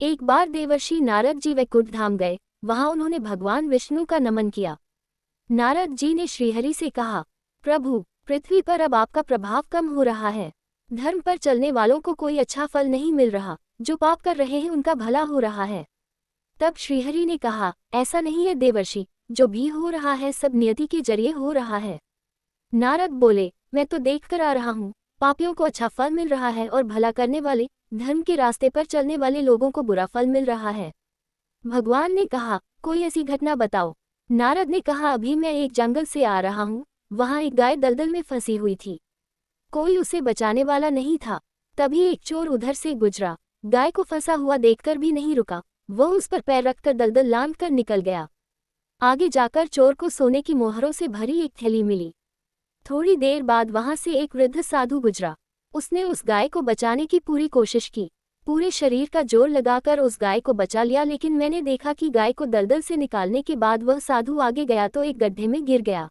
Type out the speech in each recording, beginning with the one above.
एक बार देवर्षि नारद जी वैकुंठ धाम गए। वहां उन्होंने भगवान विष्णु का नमन किया। नारद जी ने श्रीहरि से कहा, प्रभु, पृथ्वी पर अब आपका प्रभाव कम हो रहा है। धर्म पर चलने वालों को कोई अच्छा फल नहीं मिल रहा, जो पाप कर रहे हैं उनका भला हो रहा है। तब श्रीहरि ने कहा, ऐसा नहीं है देवर्षि, जो भी हो रहा है सब नियति के जरिए हो रहा है। नारद बोले, मैं तो देख कर आ रहा हूँ, पापियों को अच्छा फल मिल रहा है और भला करने वाले, धर्म के रास्ते पर चलने वाले लोगों को बुरा फल मिल रहा है। भगवान ने कहा, कोई ऐसी घटना बताओ। नारद ने कहा, अभी मैं एक जंगल से आ रहा हूँ, वहाँ एक गाय दलदल में फंसी हुई थी। कोई उसे बचाने वाला नहीं था। तभी एक चोर उधर से गुजरा। गाय को फंसा हुआ देखकर भी नहीं रुका, वह उस पर पैर रखकर दलदल लांघ कर निकल गया। आगे जाकर चोर को सोने की मोहरों से भरी एक थैली मिली। थोड़ी देर बाद वहां से एक वृद्ध साधु गुजरा। उसने उस गाय को बचाने की पूरी कोशिश की, पूरे शरीर का जोर लगाकर उस गाय को बचा लिया, लेकिन मैंने देखा कि गाय को दलदल से निकालने के बाद वह साधु आगे गया तो एक गड्ढे में गिर गया।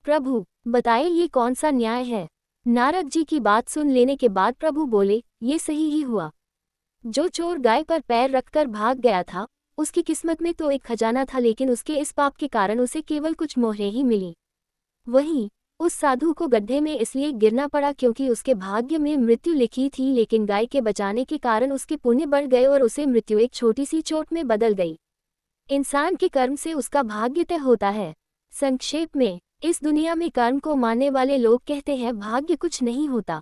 प्रभु, बताइए ये कौन सा न्याय है। नारद जी की बात सुन लेने के बाद प्रभु बोले, ये सही ही हुआ। जो चोर गाय पर पैर रखकर भाग गया था, उसकी किस्मत में तो एक खजाना था, लेकिन उसके इस पाप के कारण उसे केवल कुछ मोहरें ही मिली। वहीं उस साधु को गड्ढे में इसलिए गिरना पड़ा क्योंकि उसके भाग्य में मृत्यु लिखी थी, लेकिन गाय के बचाने के कारण उसके पुण्य बढ़ गए और उसे मृत्यु एक छोटी सी चोट में बदल गई। इंसान के कर्म से उसका भाग्य तय होता है। संक्षेप में, इस दुनिया में कर्म को मानने वाले लोग कहते हैं भाग्य कुछ नहीं होता,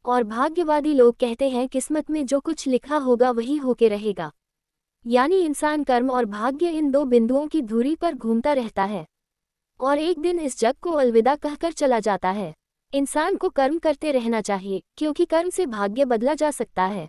और भाग्यवादी लोग कहते हैं किस्मत में जो कुछ लिखा होगा वही होके रहेगा। यानी इंसान कर्म और भाग्य इन दो बिंदुओं की धुरी पर घूमता रहता है और एक दिन इस जग को अलविदा कहकर चला जाता है। इंसान को कर्म करते रहना चाहिए, क्योंकि कर्म से भाग्य बदला जा सकता है।